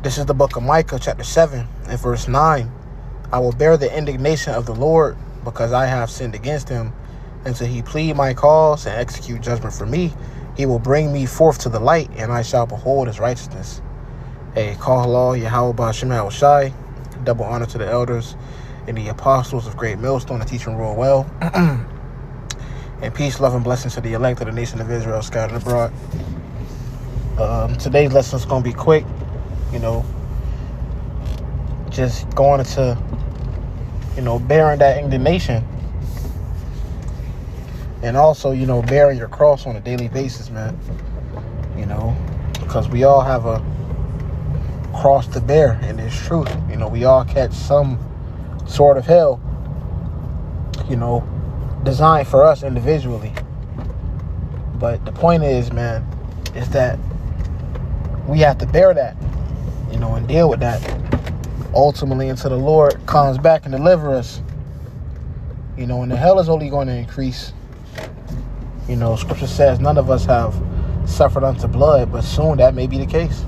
This is the book of Micah, chapter 7, and verse 9. I will bear the indignation of the Lord, because I have sinned against him. Until he plead my cause and execute judgment for me, he will bring me forth to the light, and I shall behold his righteousness. Hey, call halal, YAHAWAH, BAHASHAM. Double honor to the elders and the apostles of Great Millstone, the teaching rule well. And peace, love, and blessings to the elect of the nation of Israel scattered abroad. Today's lesson is going to be quick. Just going into, bearing that indignation. And also, bearing your cross on a daily basis, man. Because we all have a cross to bear, and it's truth. We all catch some sort of hell, designed for us individually. But the point is, man, is that we have to bear that, and deal with that ultimately until the Lord comes back and deliver us. And the hell is only going to increase. Scripture says none of us have suffered unto blood, but soon that may be the case.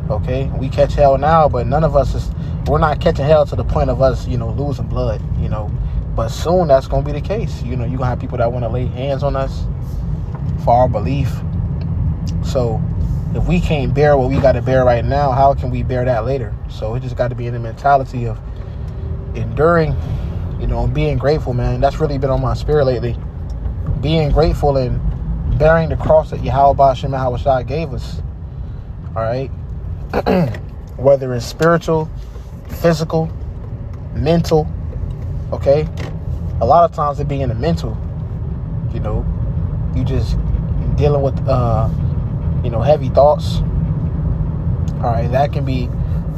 Okay, we catch hell now, but none of us we're not catching hell to the point of us, losing blood, but soon that's going to be the case. You're going to have people that want to lay hands on us for our belief. So if we can't bear what we got to bear right now, how can we bear that later? So it just got to be in the mentality of enduring, being grateful, man. That's really been on my spirit lately. Being grateful and bearing the cross that YAHAWASHI gave us. All right. Whether it's spiritual, physical, mental. Okay. A lot of times it be in the mental. You just dealing with heavy thoughts. All right, that can be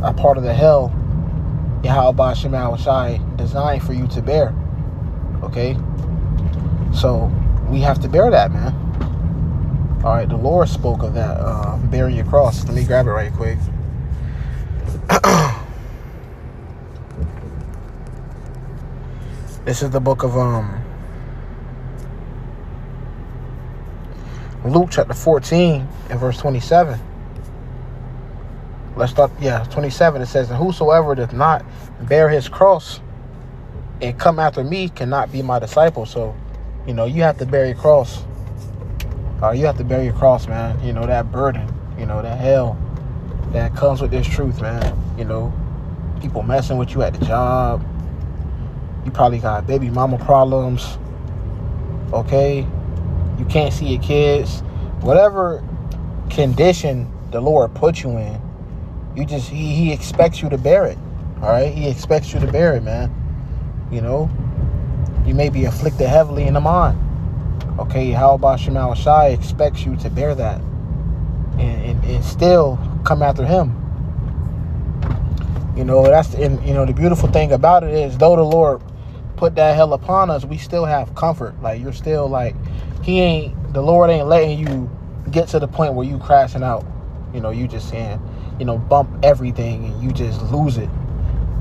a part of the hell YAHAWASHI designed for you to bear. Okay, so we have to bear that, man. All right, the Lord spoke of that, bearing your cross. Let me grab it right quick. This is the book of Luke chapter 14 and verse 27. Let's start, 27. It says, and whosoever does not bear his cross and come after me cannot be my disciple. So, you have to bear your cross. You have to bear your cross, man. That burden, that hell that comes with this truth, man. People messing with you at the job. You probably got baby mama problems. Okay? You can't see your kids. Whatever condition the Lord put you in, he expects you to bear it. All right? He expects you to bear it, man. You may be afflicted heavily in the mind. Okay, how about YAHAWASHI expects you to bear that and still come after him. The beautiful thing about it is, though the Lord put that hell upon us, we still have comfort. Like, you're still like, the Lord ain't letting you get to the point where you crashing out. You just saying, bump everything and you just lose it.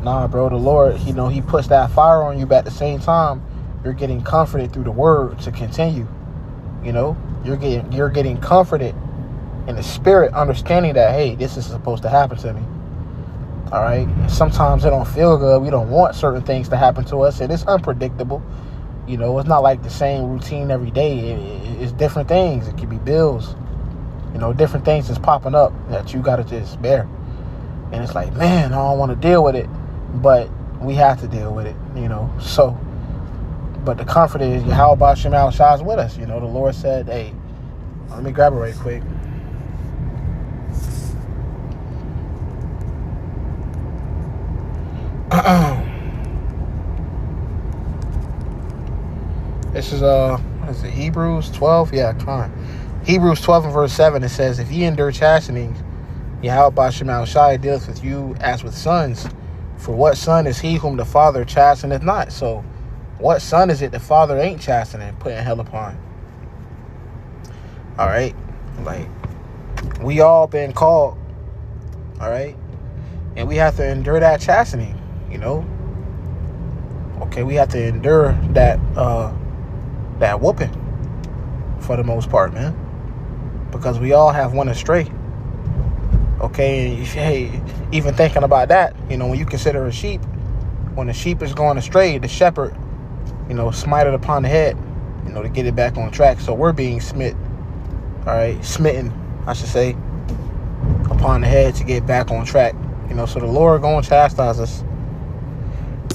Nah, bro, the Lord, he puts that fire on you, but at the same time, you're getting comforted through the word to continue. You're getting comforted in the spirit, understanding that, hey, this is supposed to happen to me. All right. Sometimes it don't feel good. We don't want certain things to happen to us, and it's unpredictable. It's not like the same routine every day. It's different things. It could be bills, different things that's popping up that you got to just bear. And it's like, man, I don't want to deal with it, but we have to deal with it, So, but the comfort is, YAHAWASHI is with us. The Lord said, hey, let me grab it right quick. This is it Hebrews 12? Yeah, come on. Hebrews 12 and verse 7, it says, if ye endure chastening, YAHAWASHI dealeth with you as with sons. For what son is he whom the Father chasteneth not? So, what son is it the Father ain't chastening, putting hell upon? All right? Like, we all been called, all right? And we have to endure that chastening, Okay, we have to endure that whooping for the most part, man. Because we all have went astray. Okay, and hey, even thinking about that, you know, when you consider a sheep, when the sheep is going astray, the shepherd, you know, smite it upon the head, you know, to get it back on track. So we're being smitten, I should say, upon the head to get back on track. You know, so the Lord gonna chastise us.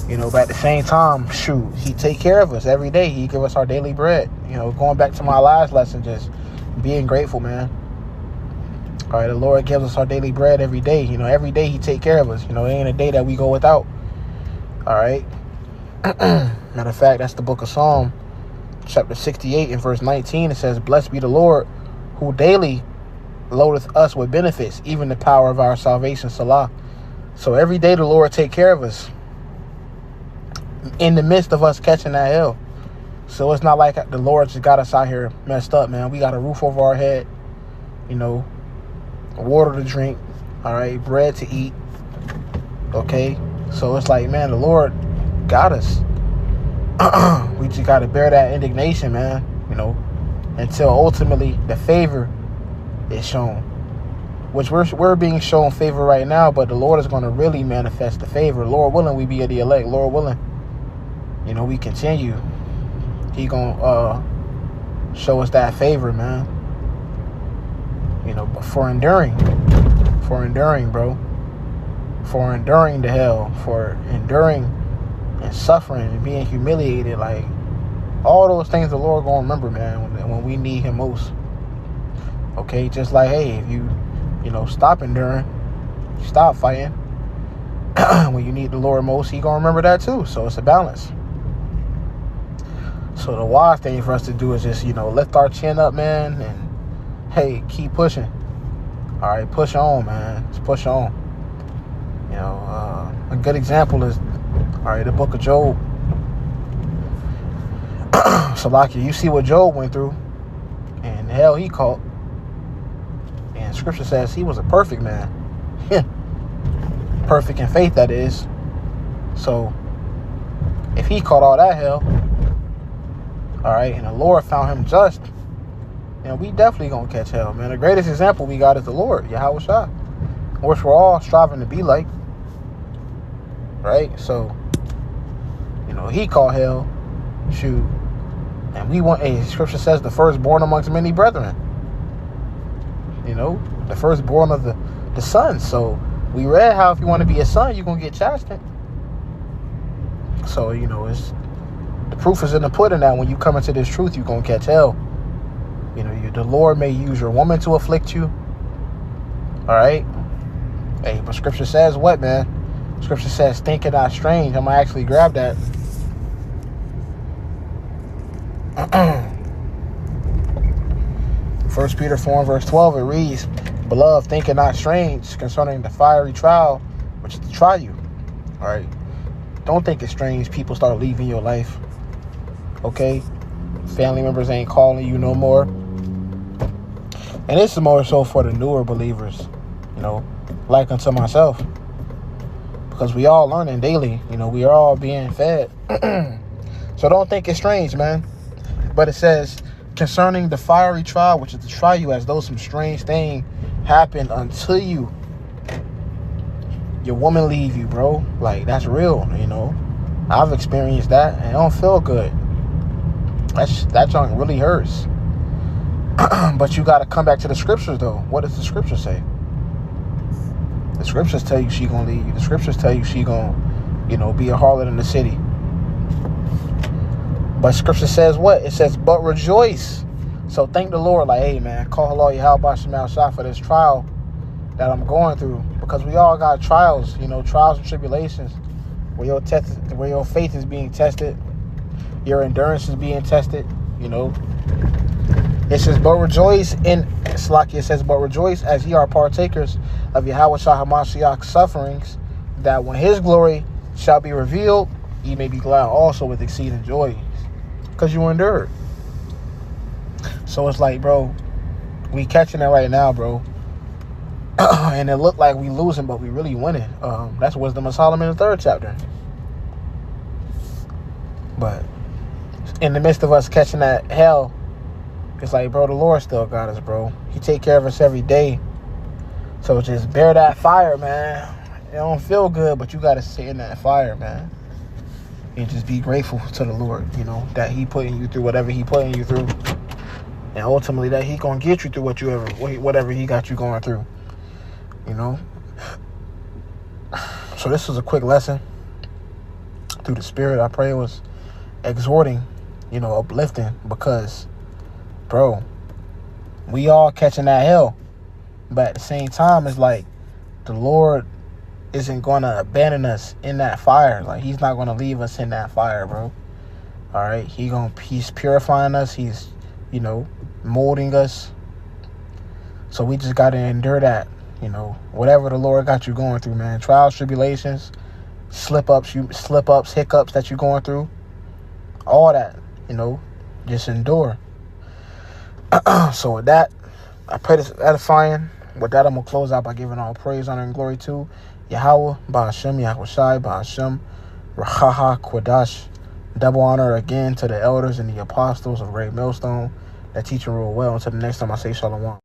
You know, but at the same time, shoot, he take care of us every day. He give us our daily bread. You know, going back to my last lesson, just being grateful, man. All right, the Lord gives us our daily bread every day. You know, every day he take care of us. You know, it ain't a day that we go without. All right. Matter of fact, that's the book of Psalm, chapter 68 and verse 19. It says, "Blessed be the Lord, who daily loadeth us with benefits, even the power of our salvation." Salah. So every day the Lord take care of us in the midst of us catching that hell. So it's not like the Lord just got us out here messed up, man. We got a roof over our head, you know, water to drink, all right, bread to eat. Okay, so it's like, man, the Lord got us. We just got to bear that indignation, man, you know, until ultimately the favor is shown, which we're being shown favor right now, but the Lord is going to really manifest the favor. Lord willing, we be of the elect. Lord willing, you know, we continue. He gonna show us that favor, man. You know, but for enduring, bro, for enduring the hell, for enduring and suffering and being humiliated, like all those things the Lord gonna remember, man, when we need him most. Okay, just like, hey, if you know, stop enduring, stop fighting, when you need the Lord most, he gonna remember that too. So it's a balance. So the wise thing for us to do is just, you know, lift our chin up, man, and hey, keep pushing. All right, push on, man. Just push on. You know, a good example is, all right, the book of Job. So, like, you see what Job went through and the hell he caught. And scripture says he was a perfect man. Perfect in faith, that is. So, if he caught all that hell, all right, and the Lord found him just, you know, we definitely gonna catch hell, man. The greatest example we got is the Lord, YAHAWASHI, which we're all striving to be like, right? So, you know, he caught hell, shoot, and we want, hey, scripture says the firstborn amongst many brethren, you know, the firstborn of the sons. So we read how if you want to be a son, you're gonna get chastened. So, you know, the proof is in the pudding that when you come into this truth, you're going to catch hell. You know, the Lord may use your woman to afflict you. All right? Hey, but scripture says what, man? Scripture says, think it not strange. I'm going to actually grab that. 1 Peter 4 and verse 12, it reads, "Beloved, think it not strange concerning the fiery trial, which is to try you." All right? Don't think it's strange people start leaving your life. Okay? Family members ain't calling you no more. And this is more so for the newer believers, you know, like unto myself. Because we all learning daily. You know, we are all being fed. So don't think it's strange, man. But it says, concerning the fiery trial, which is to try you as though some strange thing happened unto you. Your woman leave you, bro. Like, that's real, you know. I've experienced that, and it don't feel good. That junk really hurts. But you got to come back to the scriptures, though. What does the scripture say? The scriptures tell you she gonna leave you. The scriptures tell you she gonna, you know, be a harlot in the city. But scripture says what? It says, but rejoice. So thank the Lord, like, hey, man, call halal YAHAWASHI for this trial that I'm going through. Because we all got trials, you know, trials and tribulations, where your faith is being tested, your endurance is being tested, you know. It says, but rejoice in, Slaki, it says, but rejoice as ye are partakers of YAHAWASHI HaMashiach's sufferings, that when his glory shall be revealed, ye may be glad also with exceeding joy, because you endured. So it's like, bro, we catching it right now, bro. And it looked like we losing, but we really winning. That's Wisdom of Solomon, the 3rd chapter. But in the midst of us catching that hell, it's like, bro, the Lord still got us, bro. He take care of us every day. So just bear that fire, man. It don't feel good, but you got to sit in that fire, man. And just be grateful to the Lord, you know, that he putting you through whatever he putting you through. And ultimately that he going to get you through whatever he got you going through, you know. So this was a quick lesson through the Spirit. I pray it was exhorting, you know, uplifting, because, bro, we all catching that hell. But at the same time, it's like the Lord isn't going to abandon us in that fire. Like, he's not going to leave us in that fire, bro. All right? He's purifying us. He's, you know, molding us. So we just got to endure that, you know, whatever the Lord got you going through, man. Trials, tribulations, slip-ups, hiccups that you're going through. All that, you know, just endure. So with that, I pray this is edifying. With that, I'm going to close out by giving all praise, honor, and glory to YAHAWAH, BAHASHAM, YAHAWASHI, BAHASHAM, RAWCHAA, QADASH. Double honor again to the elders and the apostles of Great Millstone that teach and rule well. Until the next time, I say shalom.